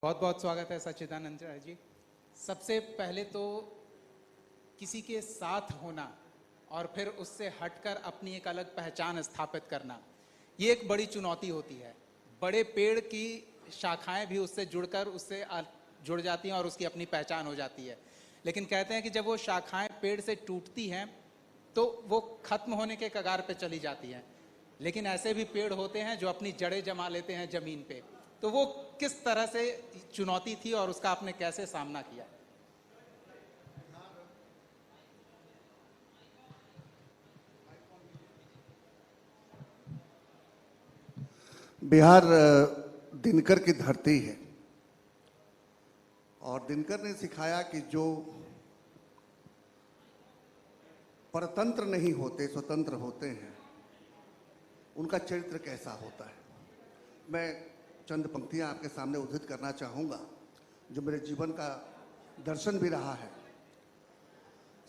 बहुत बहुत स्वागत है सच्चिदानंद जी। सबसे पहले तो किसी के साथ होना और फिर उससे हटकर अपनी एक अलग पहचान स्थापित करना, ये एक बड़ी चुनौती होती है। बड़े पेड़ की शाखाएं भी उससे जुड़कर उससे जुड़ जाती हैं और उसकी अपनी पहचान हो जाती है। लेकिन कहते हैं कि जब वो शाखाएं पेड़ से टूटती हैं तो वो खत्म होने के कगार पे चली जाती हैं। लेकिन ऐसे भी पेड़ होते हैं जो अपनी जड़ें जमा लेते हैं जमीन पे। तो वो किस तरह से चुनौती थी और उसका आपने कैसे सामना किया? बिहार दिनकर की धरती है और दिनकर ने सिखाया कि जो परतंत्र नहीं होते, स्वतंत्र होते हैं, उनका चरित्र कैसा होता है। मैं चंद पंक्तियां आपके सामने उद्धृत करना चाहूँगा जो मेरे जीवन का दर्शन भी रहा है।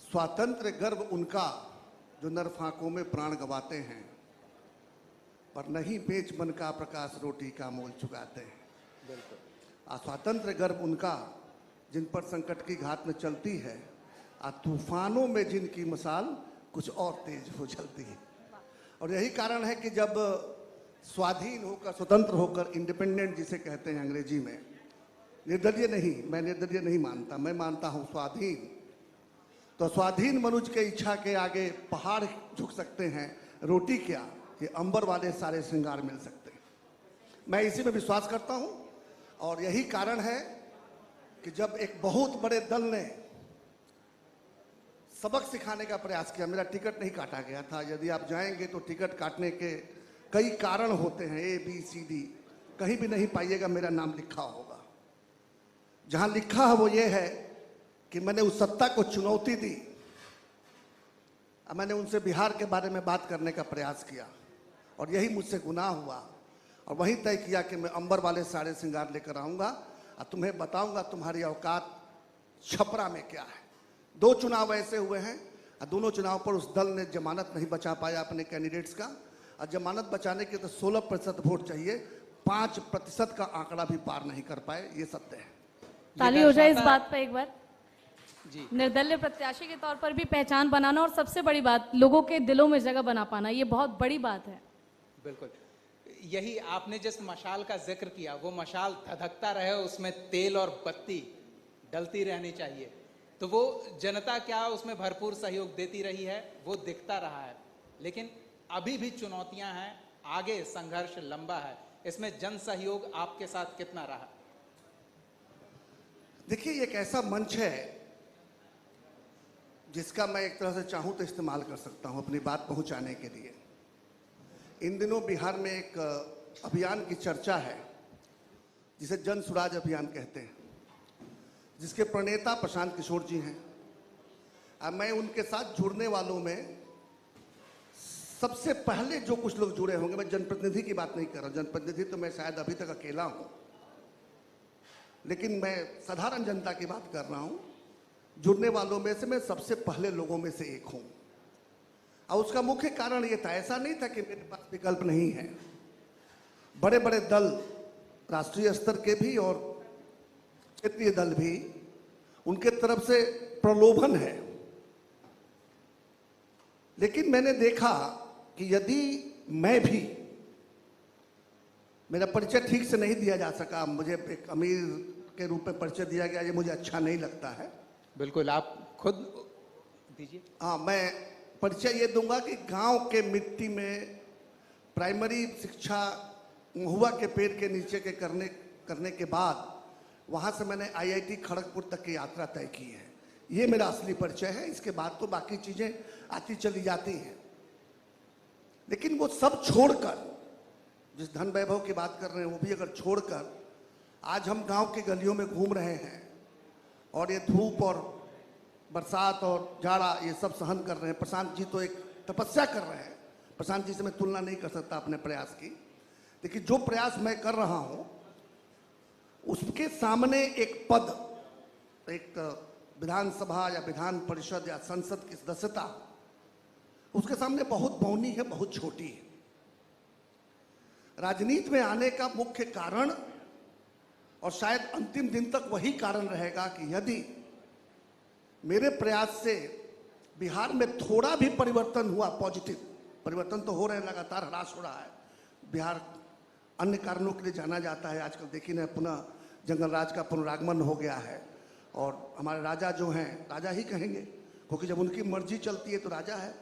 स्वातंत्र्य गर्व उनका जो नर फांकों में प्राण गंवाते हैं, पर नहीं बेच मन का प्रकाश रोटी का मोल चुकाते हैं। स्वातंत्र्य गर्व उनका जिन पर संकट की घात में चलती है, तूफानों में जिनकी मसाल कुछ और तेज हो जलती है। और यही कारण है कि जब स्वाधीन होकर, स्वतंत्र होकर, इंडिपेंडेंट जिसे कहते हैं अंग्रेजी में, निर्दलीय नहीं, मैं निर्दलीय नहीं मानता, मैं मानता हूं स्वाधीन। तो स्वाधीन मनुष्य के इच्छा के आगे पहाड़ झुक सकते हैं, रोटी क्या कि अंबर वाले सारे श्रृंगार मिल सकते हैं। मैं इसी में विश्वास करता हूं और यही कारण है कि जब एक बहुत बड़े दल ने सबक सिखाने का प्रयास किया, मेरा टिकट नहीं काटा गया था। यदि आप जाएंगे तो टिकट काटने के कई कारण होते हैं, ABCD, कहीं भी नहीं पाइएगा मेरा नाम लिखा होगा। जहां लिखा है वो ये है कि मैंने उस सत्ता को चुनौती दी। मैंने उनसे बिहार के बारे में बात करने का प्रयास किया और यही मुझसे गुनाह हुआ और वही तय किया कि मैं अंबर वाले सारे श्रृंगार लेकर आऊँगा और तुम्हें बताऊँगा तुम्हारी औकात छपरा में क्या है। 2 चुनाव ऐसे हुए हैं और दोनों चुनाव पर उस दल ने जमानत नहीं बचा पाया अपने कैंडिडेट्स का। और जमानत बचाने के तो 16% वोट चाहिए, 5% का आंकड़ा भी पार नहीं कर पाए, ये सत्य है। ताली हो जाए इस बात पर एक बार जी। निर्दलीय प्रत्याशी के तौर पर भी पहचान बनाना और सबसे बड़ी बात लोगों के दिलों में जगह बना पाना, ये बहुत बड़ी बात है। बिल्कुल, यही आपने जिस मशाल का जिक्र किया, वो मशाल धधकता रहे, उसमें तेल और बत्ती डलती रहनी चाहिए। तो वो जनता क्या उसमें भरपूर सहयोग देती रही है, वो दिखता रहा है। लेकिन अभी भी चुनौतियां हैं, आगे संघर्ष लंबा है। इसमें जन सहयोग आपके साथ कितना रहा? देखिए, एक ऐसा मंच है जिसका मैं एक तरह से चाहूं तो इस्तेमाल कर सकता हूं अपनी बात पहुंचाने के लिए। इन दिनों बिहार में एक अभियान की चर्चा है जिसे जन सुराज अभियान कहते हैं, जिसके प्रणेता प्रशांत किशोर जी हैं। अब मैं उनके साथ जुड़ने वालों में सबसे पहले जो कुछ लोग जुड़े होंगे, मैं जनप्रतिनिधि की बात नहीं कर रहा, जनप्रतिनिधि तो मैं शायद अभी तक अकेला हूं, लेकिन मैं साधारण जनता की बात कर रहा हूं। जुड़ने वालों में से मैं सबसे पहले लोगों में से एक हूं और उसका मुख्य कारण ये था, ऐसा नहीं था कि मेरे पास विकल्प नहीं है। बड़े बड़े दल, राष्ट्रीय स्तर के भी और क्षेत्रीय दल भी, उनके तरफ से प्रलोभन है। लेकिन मैंने देखा कि यदि मैं भी, मेरा परिचय ठीक से नहीं दिया जा सका, मुझे एक अमीर के रूप में परिचय दिया गया, ये मुझे अच्छा नहीं लगता है। बिल्कुल, आप खुद दीजिए। हाँ, मैं परिचय ये दूंगा कि गांव के मिट्टी में प्राइमरी शिक्षा महुआ के पेड़ के नीचे के करने के बाद वहाँ से मैंने IIT खड़गपुर तक की यात्रा तय की है। ये मेरा असली परिचय है। इसके बाद तो बाकी चीज़ें आती चली जाती हैं। लेकिन वो सब छोड़कर, जिस धन वैभव की बात कर रहे हैं वो भी अगर छोड़कर, आज हम गांव की गलियों में घूम रहे हैं और ये धूप और बरसात और जाड़ा ये सब सहन कर रहे हैं। प्रशांत जी तो एक तपस्या कर रहे हैं, प्रशांत जी से मैं तुलना नहीं कर सकता अपने प्रयास की। लेकिन जो प्रयास मैं कर रहा हूँ उसके सामने एक पद, एक विधानसभा या विधान परिषद या संसद की सदस्यता, उसके सामने बहुत मौनी है, बहुत छोटी है। राजनीति में आने का मुख्य कारण और शायद अंतिम दिन तक वही कारण रहेगा कि यदि मेरे प्रयास से बिहार में थोड़ा भी परिवर्तन हुआ, पॉजिटिव परिवर्तन तो हो रहे हैं, लगातार ह्रास हो रहा है। बिहार अन्य कारणों के लिए जाना जाता है। आजकल देखिए ना, पुनः जंगल राज का पुनरागमन हो गया है और हमारे राजा जो हैं, राजा ही कहेंगे, क्योंकि जब उनकी मर्जी चलती है तो राजा है।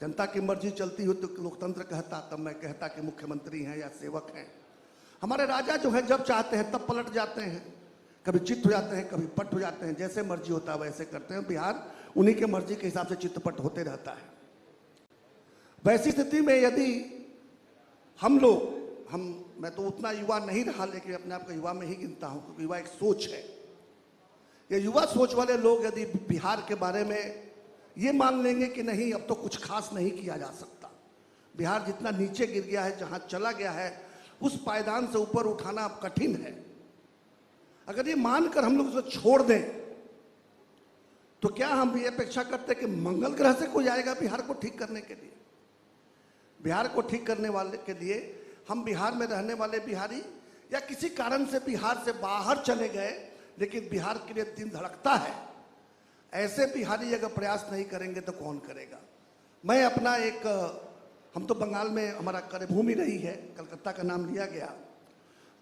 जनता की मर्जी चलती हो तो लोकतंत्र कहता, तब मैं कहता कि मुख्यमंत्री हैं या सेवक हैं। हमारे राजा जो है जब चाहते हैं तब पलट जाते हैं, कभी चित्त हो जाते हैं, कभी पट हो जाते हैं, जैसे मर्जी होता है वैसे करते हैं। बिहार उन्हीं के मर्जी के हिसाब से चित्तपट होते रहता है। वैसी स्थिति में यदि मैं तो उतना युवा नहीं रहा, लेकिन अपने आप को युवा में ही गिनता हूं, क्योंकि युवा एक सोच है। ये युवा सोच वाले लोग यदि बिहार के बारे में ये मान लेंगे कि नहीं, अब तो कुछ खास नहीं किया जा सकता, बिहार जितना नीचे गिर गया है, जहां चला गया है, उस पायदान से ऊपर उठाना अब कठिन है। अगर ये मानकर हम लोग उसको छोड़ दें तो क्या हम ये अपेक्षा करते कि मंगल ग्रह से कोई आएगा बिहार को ठीक करने के लिए? बिहार को ठीक करने वाले के लिए हम बिहार में रहने वाले बिहारी या किसी कारण से बिहार से बाहर चले गए लेकिन बिहार के लिए दिल धड़कता है, ऐसे बिहारी अगर प्रयास नहीं करेंगे तो कौन करेगा? मैं अपना हम तो बंगाल में हमारा कार्यभूमि रही है, कलकत्ता का नाम लिया गया,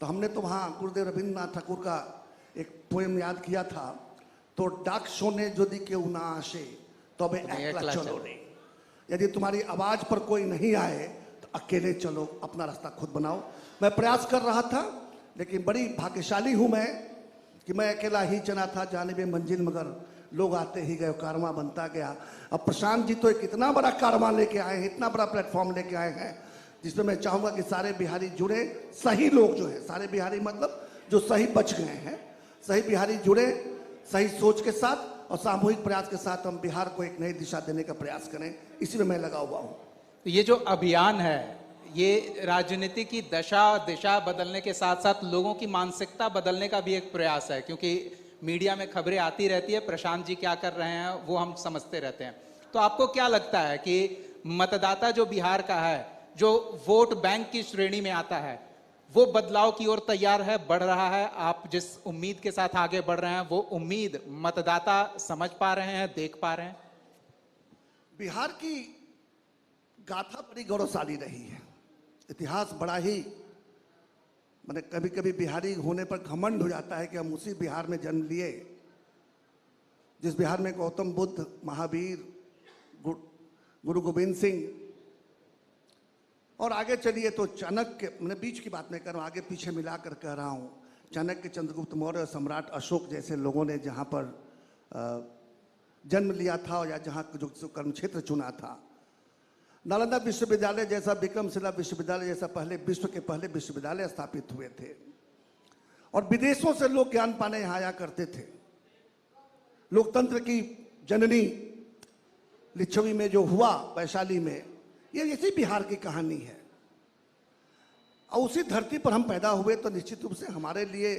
तो हमने तो वहाँ गुरुदेव रविंद्रनाथ ठाकुर का एक पोएम याद किया था, तो डाक सोने यदि केहू ना आसे तबे एकला चलो रे। यदि तुम्हारी आवाज पर कोई नहीं आए तो अकेले चलो, अपना रास्ता खुद बनाओ। मैं प्रयास कर रहा था, लेकिन बड़ी भाग्यशाली हूं मैं कि मैं अकेला ही चला था जानिबे मंजिल, मगर लोग आते ही गए, कारवां बनता गया। अब प्रशांत जी तो एक इतना बड़ा कारवां लेके आए हैं, इतना बड़ा प्लेटफॉर्म लेके आए हैं, जिसमें मैं चाहूंगा कि सारे बिहारी जुड़े, सही लोग जो है, सारे बिहारी मतलब जो सही बच गए हैं, सही बिहारी जुड़े, सही सोच के साथ और सामूहिक प्रयास के साथ हम बिहार को एक नई दिशा देने का प्रयास करें। इसी में मैं लगा हुआ हूं। तो ये जो अभियान है, ये राजनीति की दशा दिशा बदलने के साथ साथ लोगों की मानसिकता बदलने का भी एक प्रयास है, क्योंकि मीडिया में खबरें आती रहती है, प्रशांत जी क्या कर रहे हैं वो हम समझते रहते हैं। तो आपको क्या लगता है कि मतदाता जो बिहार का है, जो वोट बैंक की श्रेणी में आता है, वो बदलाव की ओर तैयार है, बढ़ रहा है? आप जिस उम्मीद के साथ आगे बढ़ रहे हैं वो उम्मीद मतदाता समझ पा रहे हैं, देख पा रहे हैं? बिहार की गाथा बड़ी गौरवशाली रही है, इतिहास बड़ा ही, मैंने कभी कभी बिहारी होने पर घमंड हो जाता है कि हम उसी बिहार में जन्म लिए जिस बिहार में गौतम बुद्ध, महावीर, गुरु गोविंद सिंह, और आगे चलिए तो चाणक्य, मैंने बीच की बात नहीं कर रहा हूँ, आगे पीछे मिलाकर कह रहा हूँ, चाणक्य, चंद्रगुप्त मौर्य और सम्राट अशोक जैसे लोगों ने जहाँ पर जन्म लिया था या जहाँ जो कर्म क्षेत्र चुना था, नालंदा विश्वविद्यालय जैसा, विक्रमशिला विश्वविद्यालय जैसा पहले विश्व के पहले विश्वविद्यालय स्थापित हुए थे, और विदेशों से लोग ज्ञान पाने यहाँ आया करते थे। लोकतंत्र की जननी लिच्छवी में जो हुआ, वैशाली में, ये इसी बिहार की कहानी है। और उसी धरती पर हम पैदा हुए, तो निश्चित रूप से हमारे लिए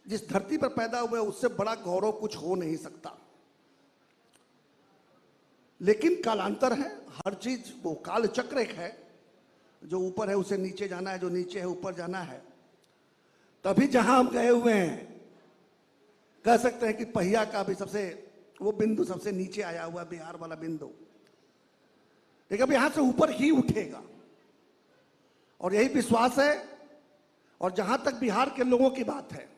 जिस धरती पर पैदा हुए उससे बड़ा गौरव कुछ हो नहीं सकता। लेकिन कालांतर है, हर चीज वो काल चक्र एक है, जो ऊपर है उसे नीचे जाना है, जो नीचे है ऊपर जाना है। तभी जहां हम गए हुए हैं, कह सकते हैं कि पहिया का भी सबसे वो बिंदु सबसे नीचे आया हुआ बिहार वाला बिंदु, लेकिन अब यहां से ऊपर ही उठेगा, और यही विश्वास है। और जहां तक बिहार के लोगों की बात है,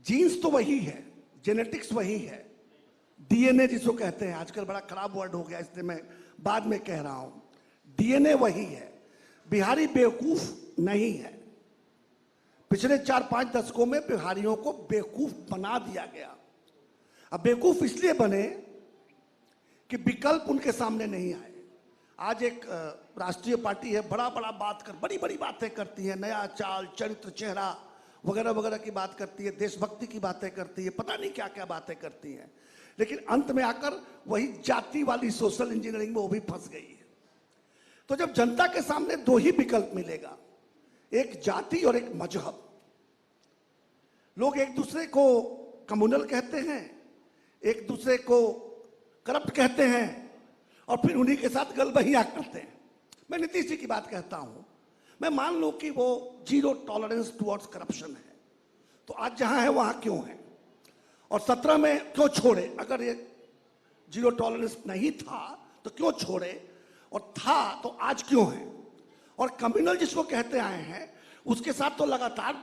जीन्स तो वही है, जेनेटिक्स वही है, डीएनए जिसको कहते हैं, आजकल बड़ा खराब वर्ड हो गया इसलिए मैं बाद में कह रहा हूं, डीएनए वही है। बिहारी बेवकूफ नहीं है। पिछले 4-5 दशकों में बिहारियों को बेवकूफ बना दिया गया। अब बेवकूफ इसलिए बने कि विकल्प उनके सामने नहीं आए। आज एक राष्ट्रीय पार्टी है, बड़ी बड़ी बातें करती है, नया चाल, चरित्र, चेहरा वगैरह वगैरह की बात करती है, देशभक्ति की बातें करती है, पता नहीं क्या क्या बातें करती है, लेकिन अंत में आकर वही जाति वाली सोशल इंजीनियरिंग में वो भी फंस गई है। तो जब जनता के सामने दो ही विकल्प मिलेगा, एक जाति और एक मजहब, लोग एक दूसरे को कम्युनल कहते हैं, एक दूसरे को करप्ट कहते हैं, और फिर उन्हीं के साथ गलबहियां करते हैं। मैं नीतीश जी की बात कहता हूं, मैं मान लूं कि वो जीरो टॉलरेंस टुवर्ड्स करप्शन है, तो आज जहां है वहां क्यों है? और 17 में क्यों छोड़े? अगर ये जीरो टॉलरेंस नहीं था तो क्यों छोड़े, और था तो आज क्यों है? और कम्युनल जिसको कहते आए हैं उसके साथ तो लगातार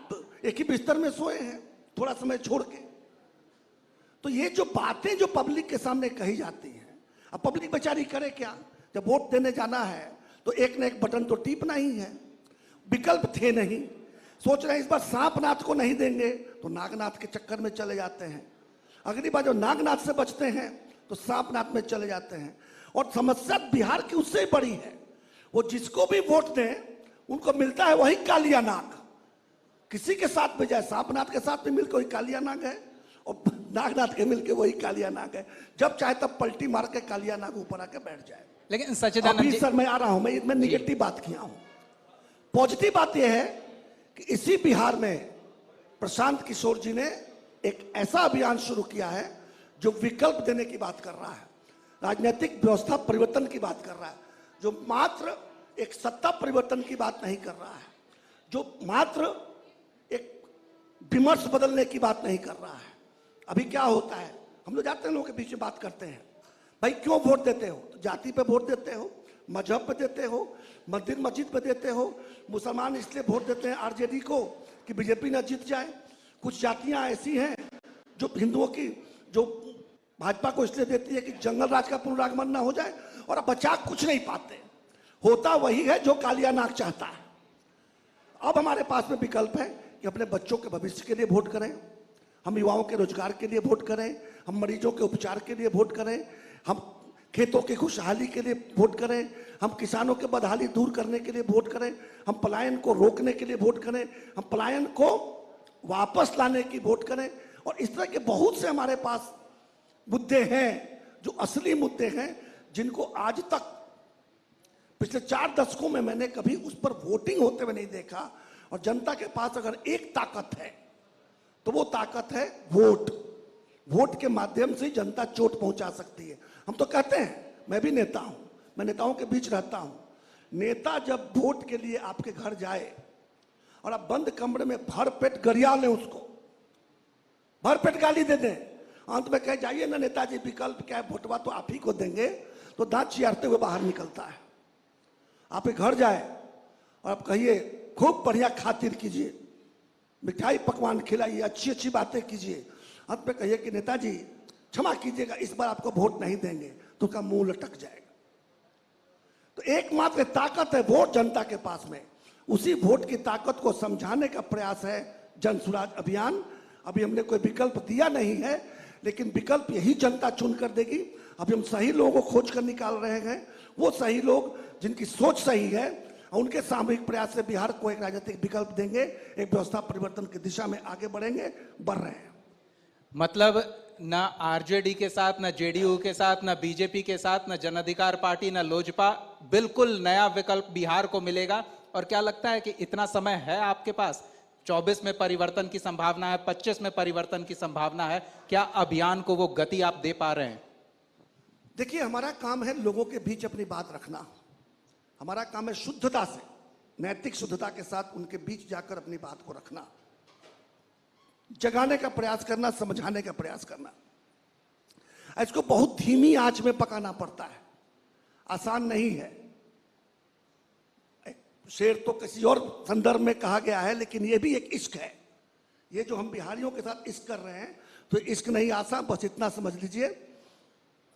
एक ही बिस्तर में सोए हैं, थोड़ा समय छोड़ के। तो ये जो बातें जो पब्लिक के सामने कही जाती हैं, अब पब्लिक बेचारी करे क्या? जब वोट देने जाना है तो एक न एक बटन तो टीपना ही है। विकल्प थे नहीं, सोच रहे हैं इस बार सांपनाथ को नहीं देंगे तो नागनाथ के चक्कर में चले जाते हैं, अगली बार जो नागनाथ से बचते हैं तो सांपनाथ में चले जाते हैं। और समस्या बिहार की उससे ही बड़ी है, वो जिसको भी वोट दें उनको मिलता है वही कालिया नाग। किसी के साथ में जाए, सांपनाथ के साथ में मिलकर वही कालिया नाग है और नागनाथ के मिलकर वही कालिया नाग है। जब चाहे तब पलटी मार के कालिया नाग ऊपर आके बैठ जाए। लेकिन सच्चिदानंद अभी जी, सर मैं आ रहा हूं, मैं निगेटिव बात किया हूं। पॉजिटिव बात यह है कि इसी बिहार में प्रशांत किशोर जी ने एक ऐसा अभियान शुरू किया है जो विकल्प देने की बात कर रहा है, राजनीतिक व्यवस्था परिवर्तन की बात कर रहा है, जो मात्र एक सत्ता परिवर्तन की बात नहीं कर रहा है, जो मात्र एक विमर्श बदलने की बात नहीं कर रहा है। अभी क्या होता है, हम लोग जाते हैं, लोगों के बीच में बात करते हैं, भाई क्यों वोट देते हो? तो जाति पे वोट देते हो, मजहब पे देते हो, मंदिर मस्जिद पे देते हो। मुसलमान इसलिए वोट देते हैं आरजेडी को कि बीजेपी ना जीत जाए। कुछ जातियां ऐसी हैं जो हिंदुओं की, जो भाजपा को इसलिए देती है कि जंगल राज का पुनरागमन ना हो जाए, और अब बचा कुछ नहीं पाते। होता वही है जो कालिया नाग चाहता है। अब हमारे पास में विकल्प है कि अपने बच्चों के भविष्य के लिए वोट करें, हम युवाओं के रोजगार के लिए वोट करें, हम मरीजों के उपचार के लिए वोट करें, हम खेतों की खुशहाली के लिए वोट करें, हम किसानों के बदहाली दूर करने के लिए वोट करें, हम पलायन को रोकने के लिए वोट करें, हम पलायन को वापस लाने की वोट करें। और इस तरह के बहुत से हमारे पास मुद्दे हैं जो असली मुद्दे हैं, जिनको आज तक पिछले 4 दशकों में मैंने कभी उस पर वोटिंग होते हुए नहीं देखा। और जनता के पास अगर एक ताकत है तो वो ताकत है वोट। वोट के माध्यम से जनता चोट पहुंचा सकती है। हम तो कहते हैं, मैं भी नेता हूं, मैं नेताओं के बीच रहता हूं, नेता जब वोट के लिए आपके घर जाए और आप बंद कमरे में भर पेट गरिया लें, उसको भर पेट गाली दे दें, अंत में कह जाइए ना नेताजी विकल्प क्या है, वोटवा तो आप ही को देंगे, तो दांत चियारते हुए बाहर निकलता है। आप घर जाए और आप कहिए खूब बढ़िया खातिर कीजिए, मिठाई पकवान खिलाइए, अच्छी अच्छी बातें कीजिए, अंत में कहिए कि नेताजी क्षमा कीजिएगा इस बार आपको वोट नहीं देंगे, तो उसका मुंह लटक जाएगा। तो एकमात्र ताकत है वोट जनता के पास में। उसी वोट की ताकत को समझाने का प्रयास है जन सुराज अभियान। अभी हमने कोई विकल्प दिया नहीं है, लेकिन विकल्प यही जनता चुन कर देगी। अभी हम सही लोगों को खोज कर निकाल रहे हैं, वो सही लोग जिनकी सोच सही है, और उनके सामूहिक प्रयास से बिहार को एक राजनीतिक विकल्प देंगे, एक व्यवस्था परिवर्तन की दिशा में आगे बढ़ेंगे, बढ़ रहे हैं। मतलब ना आरजेडी के साथ, ना जेडीयू के साथ, ना बीजेपी के साथ, ना जन अधिकार पार्टी, ना लोजपा, बिल्कुल नया विकल्प बिहार को मिलेगा। और क्या लगता है कि इतना समय है आपके पास? 24 में परिवर्तन की संभावना है, 25 में परिवर्तन की संभावना है, क्या अभियान को वो गति आप दे पा रहे हैं? देखिए, हमारा काम है लोगों के बीच अपनी बात रखना। हमारा काम है शुद्धता से, नैतिक शुद्धता के साथ उनके बीच जाकर अपनी बात को रखना, जगाने का प्रयास करना, समझाने का प्रयास करना। इसको बहुत धीमी आंच में पकाना पड़ता है, आसान नहीं है। शेर तो किसी और संदर्भ में कहा गया है, लेकिन ये भी एक इश्क है। ये जो हम बिहारियों के साथ इश्क कर रहे हैं, तो इश्क नहीं आसान, बस इतना समझ लीजिए,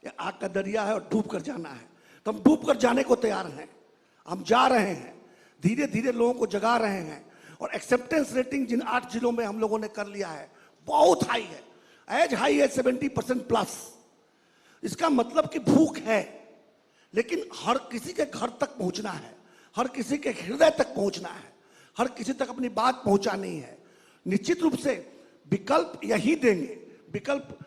ये आग का दरिया है और डूब कर जाना है। तो हम डूब कर जाने को तैयार हैं, हम जा रहे हैं, धीरे धीरे लोगों को जगा रहे हैं। और एक्सेप्टेंस रेटिंग जिन 8 जिलों में हम लोगों ने कर लिया है, बहुत हाई है, एज हाई है 70% प्लस। इसका मतलब कि भूख है, लेकिन हर किसी के घर तक पहुंचना है, हर किसी के हृदय तक पहुंचना है, हर किसी तक अपनी बात पहुंचानी है। निश्चित रूप से विकल्प यही देंगे। विकल्प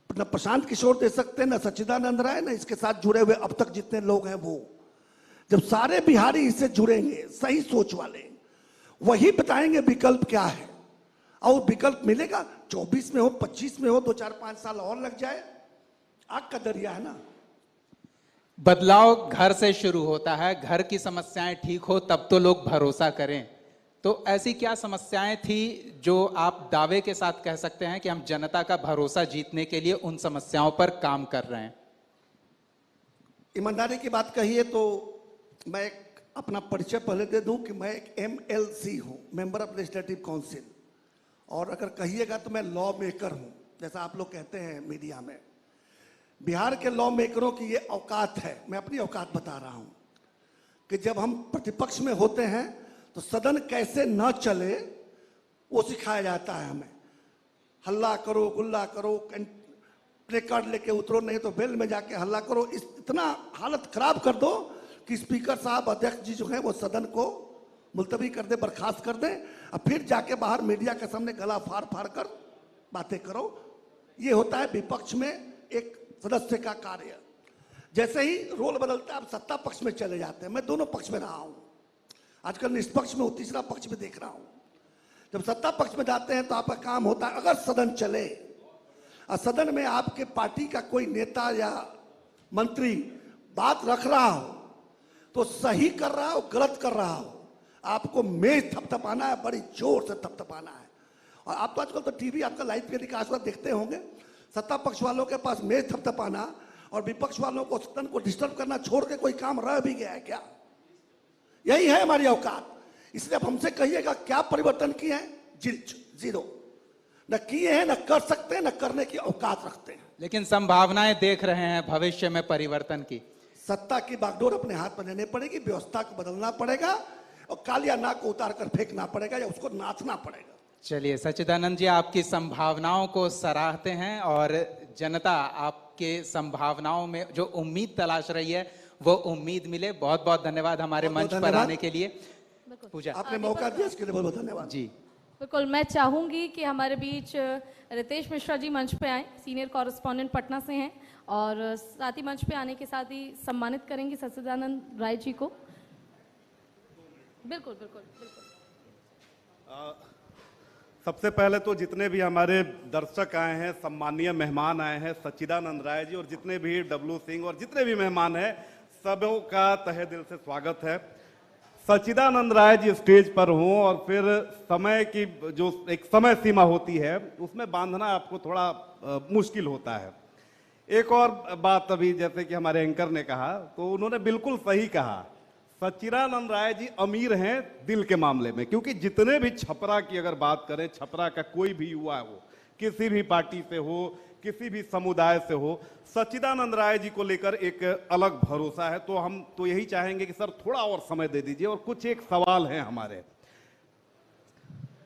न प्रशांत किशोर दे सकते हैं, न सच्चिदानंद राय, न इसके साथ जुड़े हुए अब तक जितने लोग हैं वो। जब सारे बिहारी इससे जुड़ेंगे, सही सोच वाले, वही बताएंगे विकल्प क्या है। और विकल्प मिलेगा, 24 में हो, 25 में हो, 2, 4, 5 साल और लग जाए, आग का दरिया है ना। बदलाव घर से शुरू होता है, घर की समस्याएं ठीक हो तब तो लोग भरोसा करें। तो ऐसी क्या समस्याएं थी जो आप दावे के साथ कह सकते हैं कि हम जनता का भरोसा जीतने के लिए उन समस्याओं पर काम कर रहे हैं? ईमानदारी की बात कही है तो मैं एक अपना परिचय पहले दे दूं कि मैं एक MLC हूं, मेंबर ऑफ लेजिस्लेटिव काउंसिल, और अगर कहिएगा तो मैं लॉ मेकर हूं, जैसा आप लोग कहते हैं मीडिया में। बिहार के लॉ मेकरों की ये औकात है, मैं अपनी औकात बता रहा हूं कि जब हम प्रतिपक्ष में होते हैं तो सदन कैसे न चले वो सिखाया जाता है हमें। हल्ला करो, गुल्ला करो, प्ले कार्ड लेके उतरो, नहीं तो बेल में जाके हल्ला करो, इतना हालत खराब कर दो कि स्पीकर साहब, अध्यक्ष जी जो है वो सदन को मुलतवी कर दे, बर्खास्त कर दे, और फिर जाके बाहर मीडिया के सामने गला फाड़ फाड़ कर बातें करो। ये होता है विपक्ष में एक सदस्य का कार्य। जैसे ही रोल बदलता है आप सत्ता पक्ष में चले जाते हैं। मैं दोनों पक्ष में रहा हूं, आजकल निष्पक्ष में हूं, तीसरा पक्ष में देख रहा हूं। जब सत्ता पक्ष में जाते हैं तो आपका काम होता है, अगर सदन चले और सदन में आपके पार्टी का कोई नेता या मंत्री बात रख रहा हो तो सही कर रहा हो गलत कर रहा हो, आपको मेज थपथपाना है, बड़ी जोर से थपथपाना है। और आप तो आजकल तो टीवी आपका लाइव टेलीकास्ट पर देखते होंगे, सत्ता पक्ष वालों के पास मेज थपथपाना और विपक्ष वालों को सदन को डिस्टर्ब करना छोड़ के कोई काम रह भी गया है क्या? यही है हमारी औकात। इसलिए अब हमसे कहिएगा क्या परिवर्तन किए हैं? जीरो। न किए हैं, न कर सकते हैं, न करने की औकात रखते हैं। लेकिन संभावनाएं देख रहे हैं भविष्य में परिवर्तन की। सत्ता की बागडोर अपने हाथ में लेनी पड़ेगी, व्यवस्था को बदलना पड़ेगा और कालिया नाक को उतार कर फेंकना पड़ेगा या उसको नाचना पड़ेगा। चलिए सच्चिदानंद जी, आपकी संभावनाओं को सराहते हैं और जनता आपके संभावनाओं में जो उम्मीद तलाश रही है वो उम्मीद मिले। बहुत बहुत धन्यवाद हमारे मंच पर आने के लिए। पूजा, आपने मौका दिया इसके लिए बहुत बहुत धन्यवाद जी। बिल्कुल, मैं चाहूंगी कि हमारे बीच रितेश मिश्रा जी मंच पे आए, सीनियर कॉरेस्पॉन्डेंट पटना से हैं, और साथ ही मंच पे आने के साथ ही सम्मानित करेंगे सच्चिदानंद राय जी को। बिल्कुल बिल्कुल बिल्कुल। सबसे पहले तो जितने भी हमारे दर्शक आए हैं, सम्मानीय मेहमान आए हैं, सच्चिदानंद राय जी और जितने भी डब्लू सिंह और जितने भी मेहमान हैं, सबों का तहे दिल से स्वागत है। सच्चिदानंद राय जी स्टेज पर हों और फिर समय की जो एक समय सीमा होती है उसमें बांधना आपको थोड़ा मुश्किल होता है। एक और बात अभी जैसे कि हमारे एंकर ने कहा तो उन्होंने बिल्कुल सही कहा, सच्चिदानंद राय जी अमीर हैं दिल के मामले में, क्योंकि जितने भी छपरा की अगर बात करें, छपरा का कोई भी युवा हो, किसी भी पार्टी से हो, किसी भी समुदाय से हो, सच्चिदानंद राय जी को लेकर एक अलग भरोसा है। तो हम तो यही चाहेंगे कि सर थोड़ा और समय दे दीजिए और कुछ एक सवाल हैं हमारे।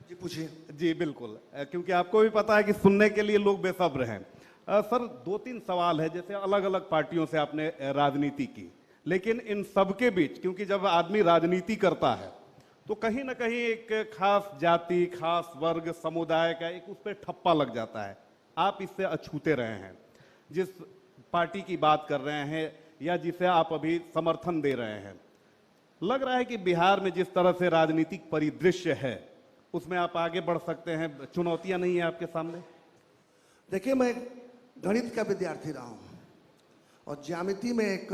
जी पूछिए। जी बिल्कुल, क्योंकि आपको भी पता है कि सुनने के लिए लोग बेसब्र हैं। सर 2-3 सवाल है, जैसे अलग अलग पार्टियों से आपने राजनीति की, लेकिन इन सबके बीच क्योंकि जब आदमी राजनीति करता है तो कहीं ना कहीं एक खास जाति, खास वर्ग, समुदाय का एक उस पर ठप्पा लग जाता है। आप इससे अछूते रहे हैं, जिस पार्टी की बात कर रहे हैं या जिसे आप अभी समर्थन दे रहे हैं, लग रहा है कि बिहार में जिस तरह से राजनीतिक परिदृश्य है उसमें आप आगे बढ़ सकते हैं, चुनौतियां नहीं है आपके सामने? देखिए, मैं गणित का विद्यार्थी रहा हूं और ज्यामिति में एक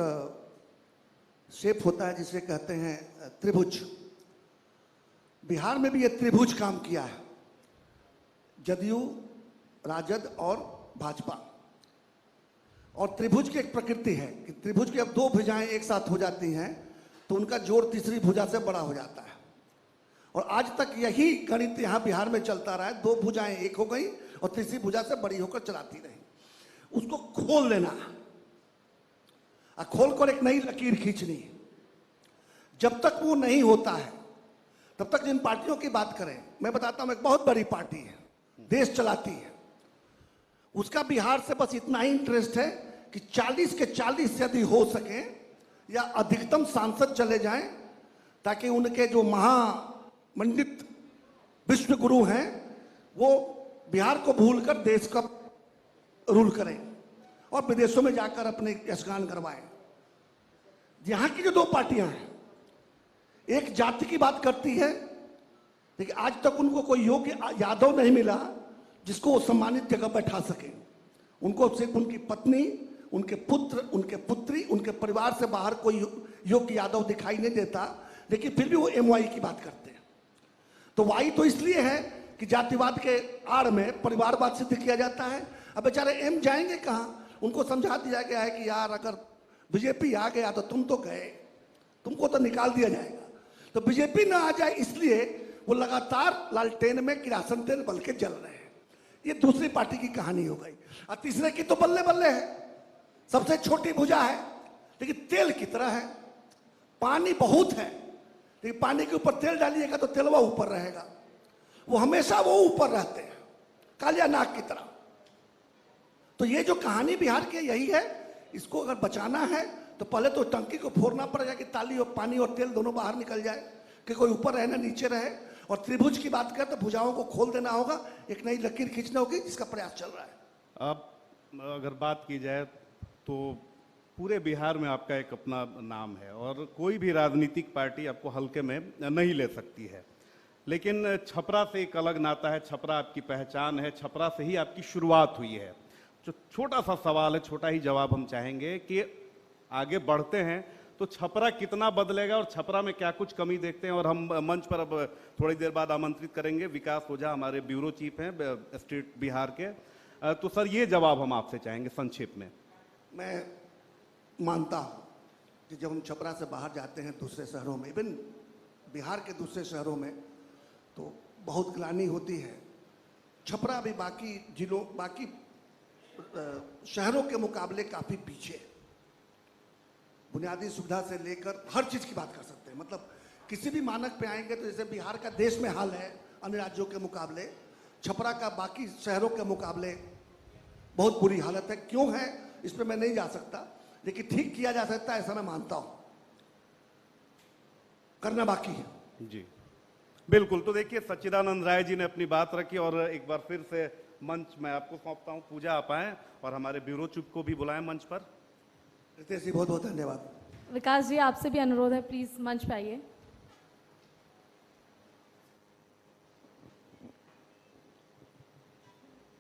शेप होता है जिसे कहते हैं त्रिभुज। बिहार में भी ये त्रिभुज काम किया है, जदयू, राजद और भाजपा। और त्रिभुज की एक प्रकृति है कि त्रिभुज की अब 2 भुजाएं एक साथ हो जाती हैं तो उनका जोड़ तीसरी भुजा से बड़ा हो जाता है। और आज तक यही गणित यहां बिहार में चलता रहा है, 2 भुजाएं एक हो गई और तीसरी भुजा से बड़ी होकर चलाती रही। उसको खोल लेना और खोल कर एक नई लकीर खींचनी। जब तक वो नहीं होता है तब तक जिन पार्टियों की बात करें, मैं बताता हूं, एक बहुत बड़ी पार्टी है, देश चलाती है, उसका बिहार से बस इतना ही इंटरेस्ट है कि 40 के 40 यदि हो सके या अधिकतम सांसद चले जाएं ताकि उनके जो महामंडित विष्णु गुरु हैं वो बिहार को भूलकर देश का रूल करें और विदेशों में जाकर अपने यशगान करवाएं। यहां की जो 2 पार्टियां हैं, एक जाति की बात करती है, लेकिन आज तक उनको कोई योग्य यादव नहीं मिला जिसको वो सम्मानित जगह बैठा सके। उनको सिर्फ उनकी पत्नी उनके पुत्र, उनके पुत्री, उनके परिवार से बाहर कोई योग्य यादव दिखाई नहीं देता, लेकिन फिर भी वो एमवाई की बात करते हैं। तो वाई तो इसलिए है कि जातिवाद के आड़ में परिवारवाद सिद्ध किया जाता है। अब बेचारे एम जाएंगे कहाँ? उनको समझा दिया गया है कि यार अगर बीजेपी आ गया तो तुम तो गए, तुमको तो निकाल दिया जाएगा। तो बीजेपी ना आ जाए इसलिए वो लगातार लालटेन में किरासन तेल बल के जल रहे हैं। ये दूसरी पार्टी की कहानी हो गई। और तीसरे की तो बल्ले बल्ले है, सबसे छोटी भुजा है लेकिन तेल की तरह है। पानी बहुत है लेकिन पानी के ऊपर तेल डालिएगा तो तेलवा ऊपर रहेगा। वो हमेशा वो ऊपर रहते हैं, कालिया नाग की तरह। तो ये जो कहानी बिहार की यही है। इसको अगर बचाना है तो पहले तो टंकी को फोड़ना पड़ेगा कि ताली और पानी और तेल दोनों बाहर निकल जाए, कि कोई ऊपर रहे ना नीचे रहे। और त्रिभुज की बात करें तो भुजाओं को खोल देना होगा, एक नई लकीर खींचना होगी, जिसका प्रयास चल रहा है। अब अगर बात की जाए तो पूरे बिहार में आपका एक अपना नाम है और कोई भी राजनीतिक पार्टी आपको हल्के में नहीं ले सकती है। लेकिन छपरा से एक अलग नाता है, छपरा आपकी पहचान है, छपरा से ही आपकी शुरुआत हुई है। जो छोटा सा सवाल है, छोटा ही जवाब हम चाहेंगे कि आगे बढ़ते हैं तो छपरा कितना बदलेगा और छपरा में क्या कुछ कमी देखते हैं। और हम मंच पर अब थोड़ी देर बाद आमंत्रित करेंगे विकास ओझा, हमारे ब्यूरो चीफ हैं स्टेट बिहार के। तो सर ये जवाब हम आपसे चाहेंगे संक्षेप में। मैं मानता हूँ कि जब हम छपरा से बाहर जाते हैं दूसरे शहरों में, इवन बिहार के दूसरे शहरों में, तो बहुत ग्लानि होती है। छपरा भी बाकी जिलों, बाकी शहरों के मुकाबले काफ़ी पीछे है। बुनियादी सुविधा से लेकर हर चीज़ की बात कर सकते हैं। मतलब किसी भी मानक पे आएंगे तो जैसे बिहार का देश में हाल है अन्य राज्यों के मुकाबले, छपरा का बाकी शहरों के मुकाबले बहुत बुरी हालत है। क्यों है इस पर मैं नहीं जा सकता, लेकिन ठीक किया जा सकता है ऐसा मैं मानता हूँ। करना बाकी है। जी बिल्कुल। तो देखिए सच्चिदानंद राय जी ने अपनी बात रखी और एक बार फिर से मंच मैं आपको सौंपता हूँ। पूजा आप आए और हमारे ब्यूरो चीफ को भी बुलाएं मंच पर। रितेश जी बहुत बहुत धन्यवाद। विकास जी आपसे भी अनुरोध है, प्लीज मंच पे आइए।